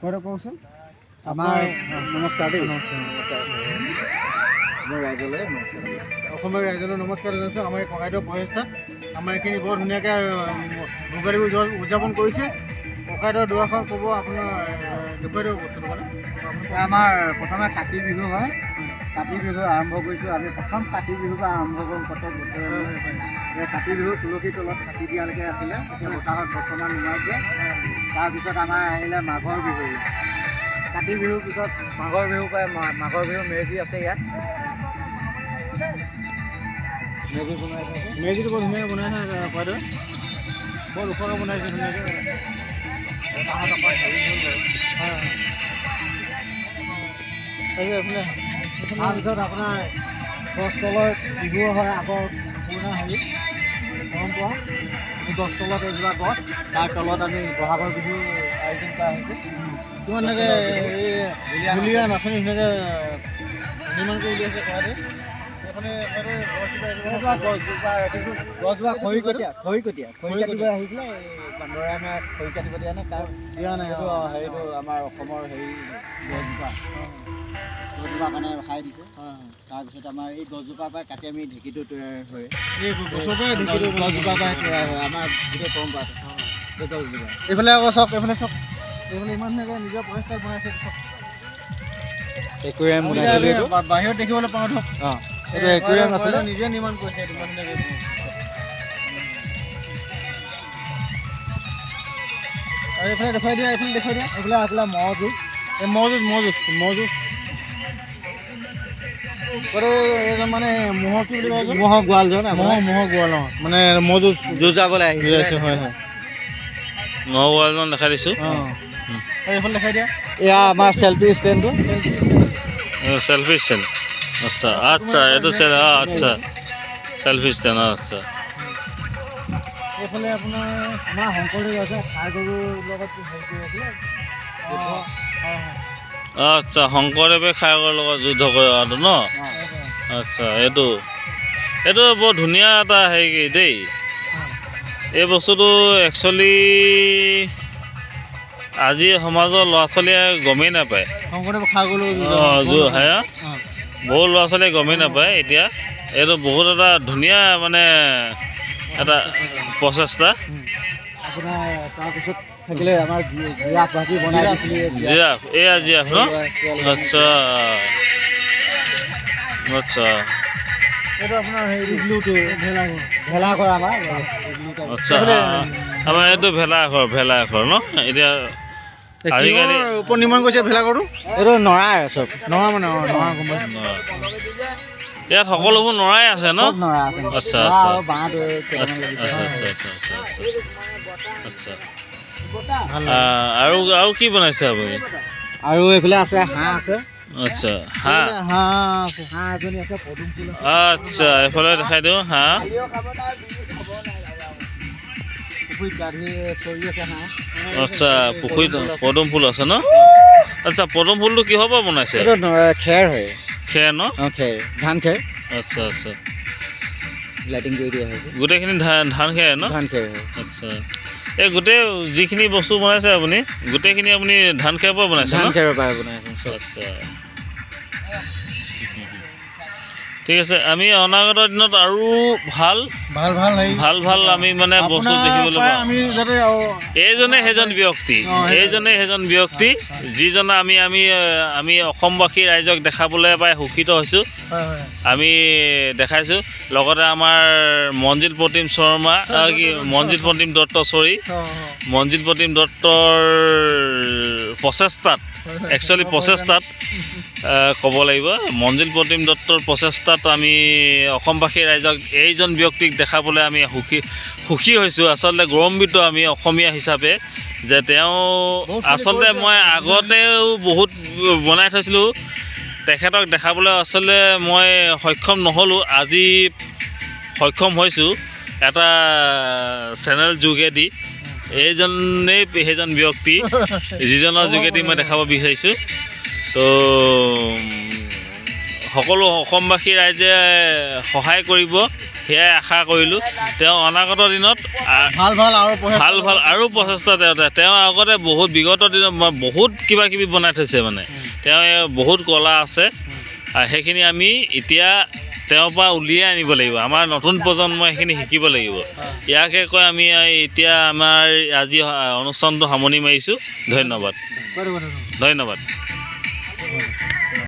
ঘৰে কওকচোন আমাৰ নমস্কাৰ দেই অসমৰ ৰাইজলৈ নমস্কাৰ জনাইছোঁ। আমাৰ এই ককাইদেউ প্ৰচেষ্টাত আমাৰ এইখিনি বৰ ধুনীয়াকৈ ভোগালী বিহু উদযাপন কৰিছে। ককাইদেউ দুআষাৰ ক'ব আপোনাৰ দেখুৱাই দিব বস্তুটো মানে। আমাৰ প্ৰথমে কাতি বিহু হয়। কাতি বিহু আৰম্ভ কৰিছোঁ আমি প্ৰথম কাতি বিহুৰ পৰা আৰম্ভ কৰোঁ প্ৰত্যেক বছৰে। কাতি বিহু তুলসীৰ তলত চাকি দিয়ালৈকে আছিলে, এতিয়া বতাহত বৰ্তমান নুমাইছে। তাৰপিছত আমাৰ আহিলে মাঘৰ বিহু। কাতি বিহুৰ পিছত মাঘৰ বিহু পাই মাঘৰ বিহু মেজি আছে ইয়াত। মেজি বনাইছে, মেজিটো বৰ ধুনীয়াকৈ বনাইছে ককাইদেউ, বৰ ওখকৈ বনাইছে ধুনীয়াকৈ। বতাহত অকণ হেৰি হৈ গ'ল। তাৰপিছত আপোনাৰ গছ তলৰ বিহু হয় আগৰ পুৰণা হেৰি পৰম্পৰা। গছ তলত এজোপা গছ, তাৰ তলত আমি বহাগৰ বিহু আয়োজন কৰা হৈছে। কিমান এনেকৈ এই ঢুলীয়া নাচনি ধুনীয়াকৈ নিৰ্মাণ কৰি উলিয়াইছে ককাইদেউ। গছজোপা খৰি কাটিব আহিছিলে, বান্দৰে আমাক খৰি কাটিব দিয়া নাই। তাৰ দিয়া নাই হেৰিটো আমাৰ অসমৰ হেৰি গছজোপা কাৰণে ৰখাই দিছে। তাৰপিছত আমাৰ এই গছজোপাৰ পৰাই কাটি আমি ঢেঁকীটো তৈয়াৰ হয়। এই গছৰ পৰাই ঢেঁকীটো গছজোপাৰ পৰাই তৈয়াৰ হয় আমাৰ গোটেই পৰম্পৰাটো। গছজোপা এইফালে আকৌ চাওক, এইফালে চাওক, এইফালে ইমান ধুনীয়াকৈ নিজৰ পৰিষ্কাৰ বনাইছে চাওক। একুৰিয়াম বাহিৰত দেখিবলৈ পাওঁ ধৰক। এইটো একুৰিয়াম আছিলে, নিজে নিৰ্মাণ কৰিছে এইটো ইমান ধুনীয়াকৈ। আৰু এইফালে দেখুৱাই দিয়া, এইফালে দেখুৱাই দিয়া। এইফালে আছিলে ম'হ যুঁজ। এই ম'হ যুঁজ মানে ম'হৰ কি বুলি কয়, ম'হৰ গোৱাল যোৱা ম'হৰ গোৱাল মানে ম'হ যুঁজাবলৈ আহিছে। হয় হয়, ম'হ গোৱালজন দেখাই দিছোঁ। এইফালে দেখাই দিয়া। এয়া আমাৰ চেল্ফি ষ্টেণ্ডটো। সেলফি ষ্টেণ্ড, আচ্ছা আচ্ছা, এইটো আচ্ছা সেলফি ষ্টেণ্ড, আচ্ছা। এইফালে আপোনাৰ আমাৰ শংকৰদেৱ আছে, ষাঁড় গৰুৰ লগত হেৰি কৰি আছিলে। আচ্ছা, শংকৰদেৱে খায়কৰ লগত যুদ্ধ কৰাটো ন? আচ্ছা, এইটো বৰ ধুনীয়া এটা হেৰি দেই। এই বস্তুটো একচুৱেলি আজি সমাজৰ ল'ৰা ছোৱালীয়ে গমেই নাপায়। শংকৰদেৱ খাই গ'লো বহু ল'ৰা ছোৱালীয়ে গমেই নাপায় এতিয়া। এইটো বহুত এটা ধুনীয়া মানে এটা প্ৰচেষ্টা। আপোনাৰ তাৰপিছত থাকিলে আমাৰ জিৰাফ ভাজি বনাই দিছিলে। জিৰাফ, এয়া জিৰাফ ন? আচ্ছা আচ্ছা এইটো আপোনাৰ হেৰি ভেলাঘৰ আমাৰ। আচ্ছা, আমাৰ এইটো ভেলাঘৰ ন? এতিয়া আজিকালি ওপৰত নিৰ্মাণ কৰিছে ভেলাঘৰটো। এইটো নৰাই চব, নৰা মানে নৰা গম পাইছোঁ। ইয়াত সকলোবোৰ নৰাই আছে ন? নৰা আছে। আচ্ছা আচ্ছা বাঁহটো আচ্ছা আচ্ছা আচ্ছা আচ্ছা আচ্ছা। আৰু কি বনাইছে আপুনি? আৰু এইফালে আছে হাঁহ আছে। আচ্ছা, হাঁহ এজনী আছে, পদুম ফুল আছে। আচ্ছা, এইফালে দেখাই দিওঁ হাঁহ। পুখুৰীত গা ধুই চৰি আছে হাঁহ। আচ্ছা, পুখুৰীত পদুম ফুল আছে ন? আচ্ছা, পদুম ফুলটো কিহৰ পৰা বনাইছে? এইটো খেৰ হয়। খেৰ ন? খেৰ, ধান খেৰ। আচ্ছা আচ্ছা, লাইটিং কৰি দিয়া হৈছে। গোটেইখিনি ধান খেৰ ন? ধান খেৰ হয়। আচ্ছা, এই গোটেই যিখিনি বস্তু বনাইছে আপুনি, গোটেইখিনি আপুনি ধান খেৰৰ পৰা বনাইছে ন? ধান খেৰৰ পৰা বনাইছে। আচ্ছা, ঠিক আছে। আমি অনাগত দিনত আৰু ভাল আমি মানে বস্তু দেখিবলৈ পাম। এইজনে সেইজন ব্যক্তি যিজনে আমি অসমবাসী ৰাইজক দেখাবলৈ পাই সুখিত হৈছোঁ। আমি দেখাইছোঁ। লগতে আমাৰ মঞ্জিল প্ৰতিম দত্তৰ প্ৰচেষ্টাত ক'ব লাগিব, মঞ্জিল প্ৰতিম দত্তৰ প্ৰচেষ্টাত আমি অসমবাসী ৰাইজক এইজন ব্যক্তিক দেখাবলৈ আমি সুখী হৈছোঁ। আচলতে গৌৰৱান্বিত আমি অসমীয়া হিচাপে যে তেওঁ আচলতে মই আগতেও বহুত বনাই থৈছিলোঁ, তেখেতক দেখাবলৈ আচলতে মই সক্ষম নহ'লোঁ। আজি সক্ষম হৈছোঁ এটা চেনেল যোগেদি। এইজনেই সেইজন ব্যক্তি যিজনৰ যোগেদি মই দেখাব বিচাৰিছোঁ। তো সকলো অসমবাসী ৰাইজে সহায় কৰিব সেয়াই আশা কৰিলোঁ। তেওঁ অনাগত দিনত ভাল আৰু ভাল আৰু প্ৰচেষ্টা তেওঁ আগতে বিগত দিনত বহুত কিবা কিবি বনাই থৈছে মানে তেওঁ বহুত কলা আছে সেইখিনি আমি এতিয়া তেওঁৰ পৰা উলিয়াই আনিব লাগিব। আমাৰ নতুন প্ৰজন্মই সেইখিনি শিকিব লাগিব। ইয়াকে কৈ আমি এতিয়া আমাৰ আজি অনুষ্ঠানটো সামৰণি মাৰিছোঁ। ধন্যবাদ।